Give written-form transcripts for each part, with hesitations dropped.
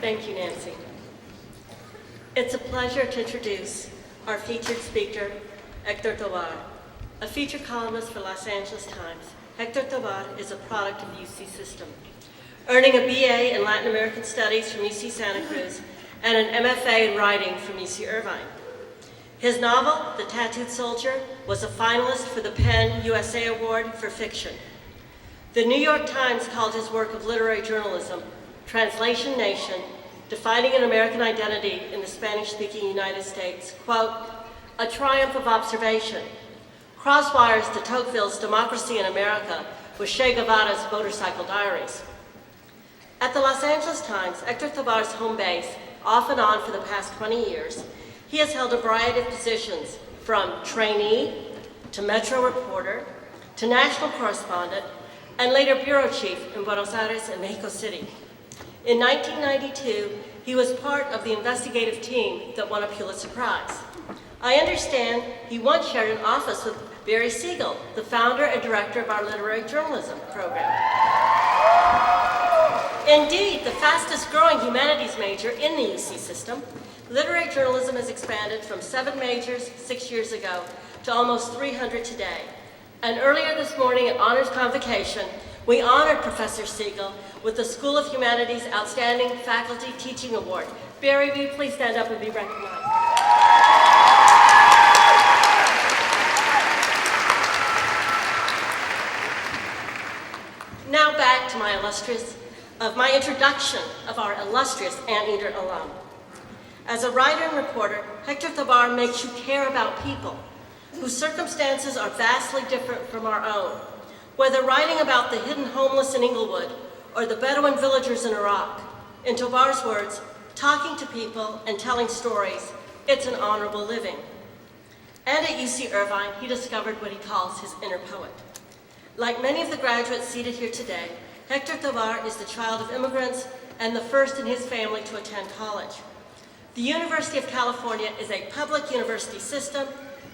Thank you, Nancy. It's a pleasure to introduce our featured speaker, Hector Tovar, a featured columnist for Los Angeles Times. Hector Tovar is a product of the UC system, earning a BA in Latin American Studies from UC Santa Cruz and an MFA in writing from UC Irvine. His novel, The Tattooed Soldier, was a finalist for the PEN USA Award for Fiction. The New York Times called his work of literary journalism, Translation Nation, Defining an American Identity in the Spanish-Speaking United States, quote, a triumph of observation. Crosswires de Tocqueville's Democracy in America with Che Guevara's Motorcycle Diaries. At the Los Angeles Times, Hector Tovar's home base, off and on for the past 20 years, he has held a variety of positions, from trainee to Metro reporter to national correspondent and later bureau chief in Buenos Aires and Mexico City. In 1992, he was part of the investigative team that won a Pulitzer Prize. I understand he once shared an office with Barry Siegel, the founder and director of our literary journalism program. Indeed, the fastest growing humanities major in the UC system, literary journalism has expanded from 7 majors 6 years ago to almost 300 today. And earlier this morning at Honors Convocation, we honored Professor Siegel with the School of Humanities Outstanding Faculty Teaching Award. Barry, will you please stand up and be recognized? Now back to my introduction of our illustrious Anteater alum. As a writer and reporter, Hector Tovar makes you care about people whose circumstances are vastly different from our own. Whether writing about the hidden homeless in Inglewood or the Bedouin villagers in Iraq, in Tovar's words, talking to people and telling stories, it's an honorable living. And at UC Irvine, he discovered what he calls his inner poet. Like many of the graduates seated here today, Hector Tovar is the child of immigrants and the first in his family to attend college. The University of California is a public university system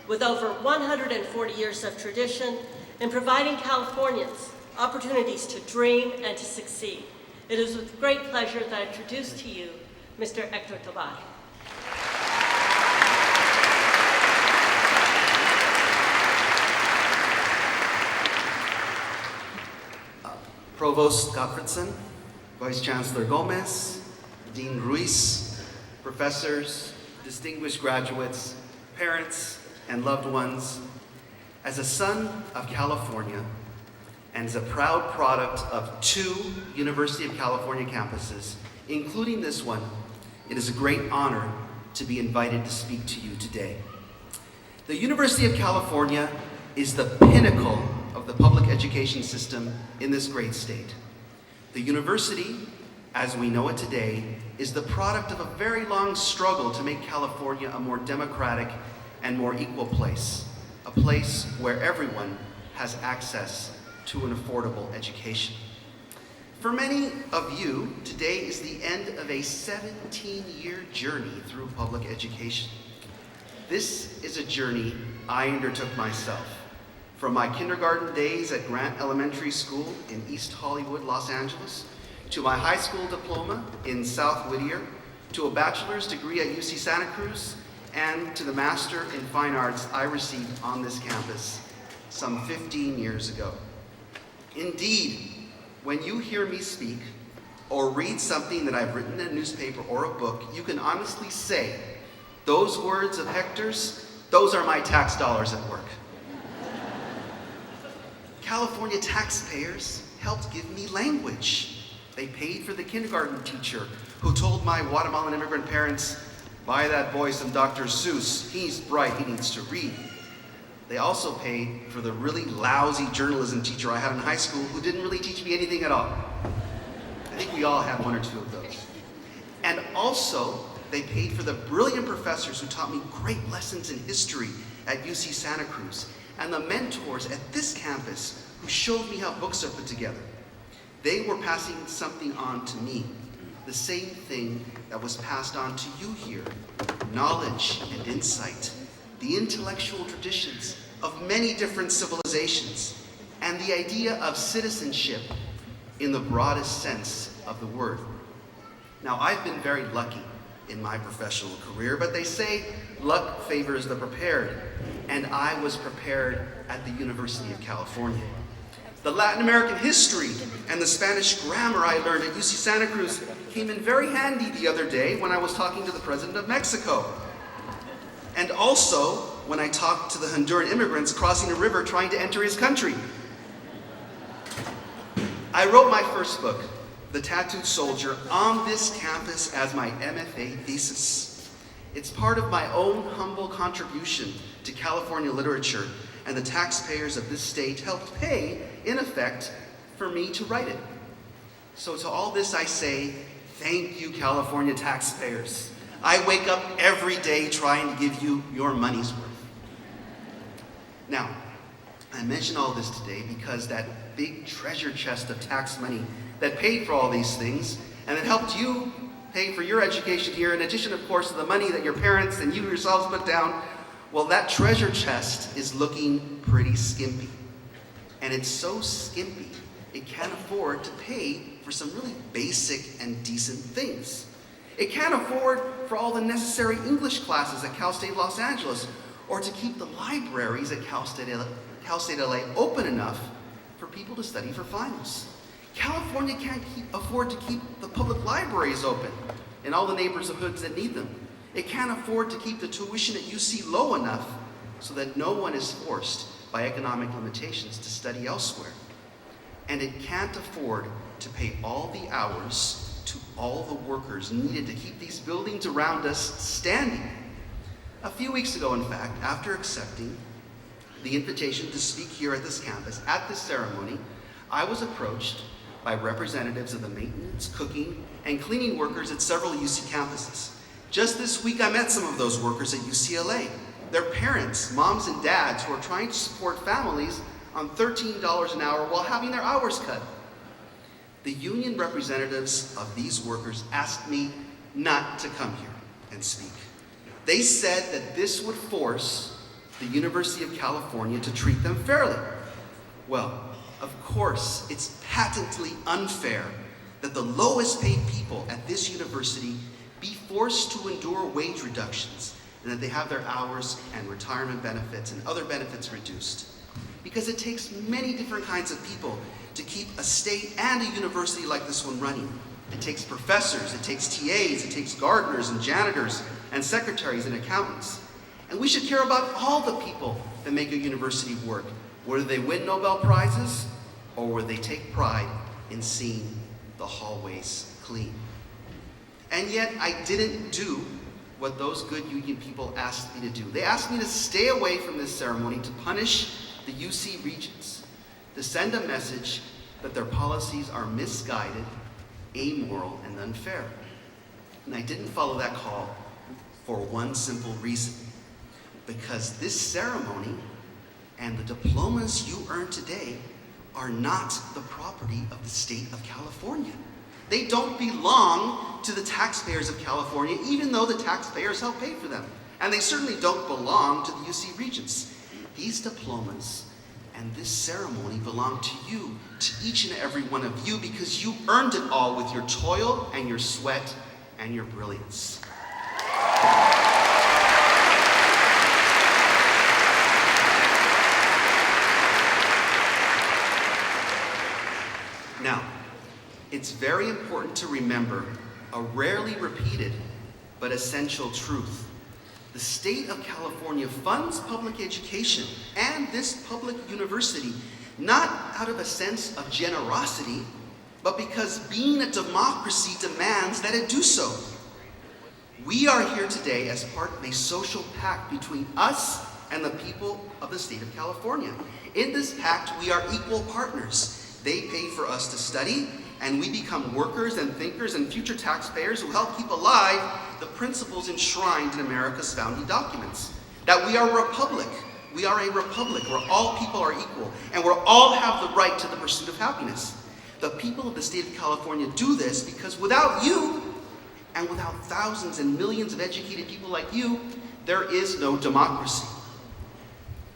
with over 140 years of tradition in providing Californians opportunities to dream and to succeed. It is with great pleasure that I introduce to you Mr. Hector Tovar. Provost Gottfredson, Vice Chancellor Gomez, Dean Ruiz, professors, distinguished graduates, parents, and loved ones, as a son of California and as a proud product of 2 University of California campuses, including this one, it is a great honor to be invited to speak to you today. The University of California is the pinnacle of the public education system in this great state. The university, as we know it today, is the product of a very long struggle to make California a more democratic and more equal place, a place where everyone has access to an affordable education. For many of you, today is the end of a 17-year journey through public education. This is a journey I undertook myself. From my kindergarten days at Grant Elementary School in East Hollywood, Los Angeles, to my high school diploma in South Whittier, to a bachelor's degree at UC Santa Cruz, and to the Master in Fine Arts I received on this campus some 15 years ago. Indeed, when you hear me speak or read something that I've written in a newspaper or a book, you can honestly say, those words of Hector's, those are my tax dollars at work. California taxpayers helped give me language. They paid for the kindergarten teacher who told my Guatemalan immigrant parents, buy that boy some Dr. Seuss, he's bright, he needs to read. They also paid for the really lousy journalism teacher I had in high school who didn't really teach me anything at all. I think we all had 1 or 2 of those. And also, they paid for the brilliant professors who taught me great lessons in history at UC Santa Cruz, and the mentors at this campus who showed me how books are put together. They were passing something on to me, the same thing that was passed on to you here, knowledge and insight, the intellectual traditions of many different civilizations, and the idea of citizenship in the broadest sense of the word. Now, I've been very lucky in my professional career, but they say luck favors the prepared, and I was prepared at the University of California. The Latin American history and the Spanish grammar I learned at UC Santa Cruz came in very handy the other day when I was talking to the President of Mexico. And also when I talked to the Honduran immigrants crossing a river trying to enter his country. I wrote my first book, The Tattooed Soldier, on this campus as my MFA thesis. It's part of my own humble contribution to California literature, and the taxpayers of this state helped pay, in effect, for me to write it. So to all this I say, thank you, California taxpayers. I wake up every day trying to give you your money's worth. Now, I mention all this today because that big treasure chest of tax money that paid for all these things and that helped you pay for your education here, in addition, of course, to the money that your parents and you yourselves put down, well, that treasure chest is looking pretty skimpy. And it's so skimpy, it can't afford to pay for some really basic and decent things. It can't afford for all the necessary English classes at Cal State Los Angeles, or to keep the libraries at Cal State LA open enough for people to study for finals. California can't afford to keep the public libraries open in all the neighborhoods that need them. It can't afford to keep the tuition at UC low enough so that no one is forced by economic limitations to study elsewhere. And it can't afford to pay all the hours to all the workers needed to keep these buildings around us standing. A few weeks ago, in fact, after accepting the invitation to speak here at this campus, at this ceremony, I was approached by representatives of the maintenance, cooking, and cleaning workers at several UC campuses. Just this week, I met some of those workers at UCLA. Their parents, moms and dads, who are trying to support families on $13 an hour while having their hours cut. The union representatives of these workers asked me not to come here and speak. They said that this would force the University of California to treat them fairly. Well, of course, it's patently unfair that the lowest paid people at this university be forced to endure wage reductions and that they have their hours and retirement benefits and other benefits reduced. Because it takes many different kinds of people to keep a state and a university like this one running. It takes professors, it takes TAs, it takes gardeners and janitors and secretaries and accountants. And we should care about all the people that make a university work, whether they win Nobel Prizes or whether they take pride in seeing the hallways clean. And yet I didn't do what those good union people asked me to do. They asked me to stay away from this ceremony to punish the UC Regents, to send a message that their policies are misguided, amoral, and unfair. And I didn't follow that call for one simple reason. Because this ceremony and the diplomas you earn today are not the property of the state of California. They don't belong to the taxpayers of California, even though the taxpayers help pay for them. And they certainly don't belong to the UC Regents. These diplomas and this ceremony belong to you, to each and every one of you, because you earned it all with your toil and your sweat and your brilliance. Now, it's very important to remember a rarely repeated but essential truth. The state of California funds public education and this public university not out of a sense of generosity, but because being a democracy demands that it do so. We are here today as part of a social pact between us and the people of the state of California. In this pact, we are equal partners. They pay for us to study, and we become workers and thinkers and future taxpayers who help keep alive the principles enshrined in America's founding documents. That we are a republic. We are a republic where all people are equal and where all have the right to the pursuit of happiness. The people of the state of California do this because without you, and without thousands and millions of educated people like you, there is no democracy.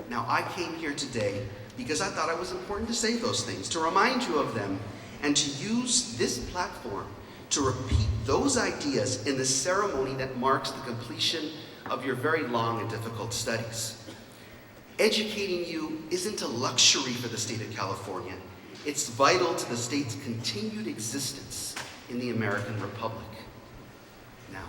Now, I came here today because I thought it was important to say those things, to remind you of them, and to use this platform to repeat those ideas in the ceremony that marks the completion of your very long and difficult studies. Educating you isn't a luxury for the state of California. It's vital to the state's continued existence in the American Republic. Now,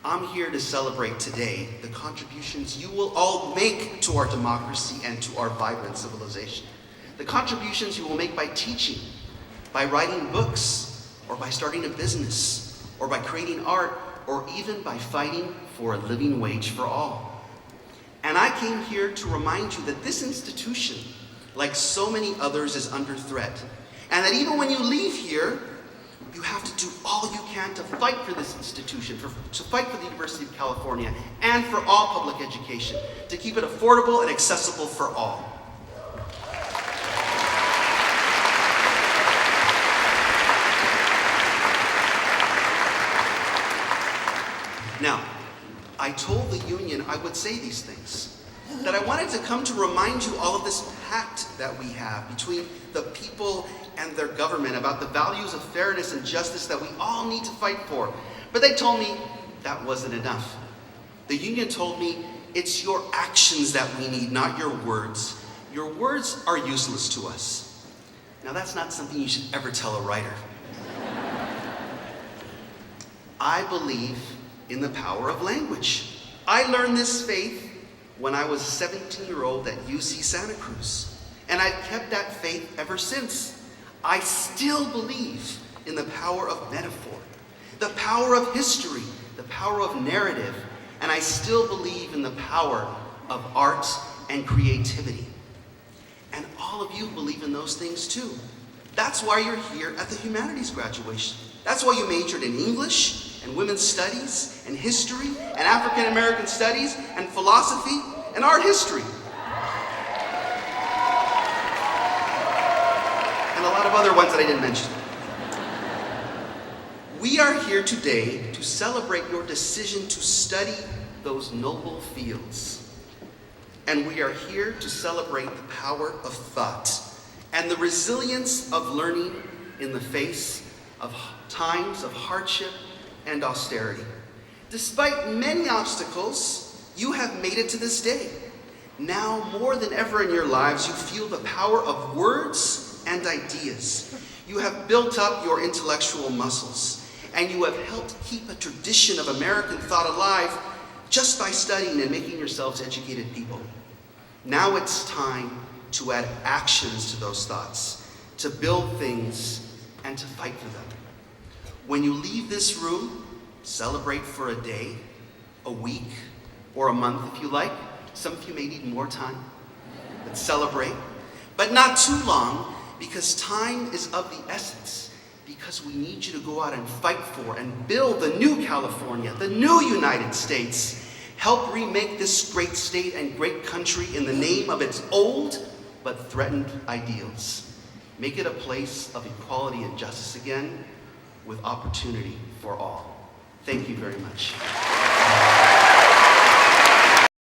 I'm here to celebrate today the contributions you will all make to our democracy and to our vibrant civilization. The contributions you will make by teaching, by writing books, or by starting a business, or by creating art, or even by fighting for a living wage for all. And I came here to remind you that this institution, like so many others, is under threat. And that even when you leave here, you have to do all you can to fight for this institution, to fight for the University of California, and for all public education, to keep it affordable and accessible for all. Now, I told the union I would say these things, that I wanted to come to remind you all of this pact that we have between the people and their government about the values of fairness and justice that we all need to fight for. But they told me that wasn't enough. The union told me it's your actions that we need, not your words. Your words are useless to us. Now, that's not something you should ever tell a writer. I believe in the power of language. I learned this faith when I was a 17-year-old at UC Santa Cruz, and I've kept that faith ever since. I still believe in the power of metaphor, the power of history, the power of narrative, and I still believe in the power of art and creativity. And all of you believe in those things too. That's why you're here at the humanities graduation. That's why you majored in English, and women's studies, and history, and African American studies, and philosophy, and art history. And a lot of other ones that I didn't mention. We are here today to celebrate your decision to study those noble fields. And we are here to celebrate the power of thought and the resilience of learning in the face of times of hardship and austerity. Despite many obstacles, you have made it to this day. Now, more than ever in your lives, you feel the power of words and ideas. You have built up your intellectual muscles, and you have helped keep a tradition of American thought alive just by studying and making yourselves educated people. Now it's time to add actions to those thoughts, to build things, and to fight for them. When you leave this room, celebrate for a day, a week, or a month if you like. Some of you may need more time, but celebrate. But not too long, because time is of the essence. Because we need you to go out and fight for and build the new California, the new United States. Help remake this great state and great country in the name of its old but threatened ideals. Make it a place of equality and justice again, with opportunity for all. Thank you very much.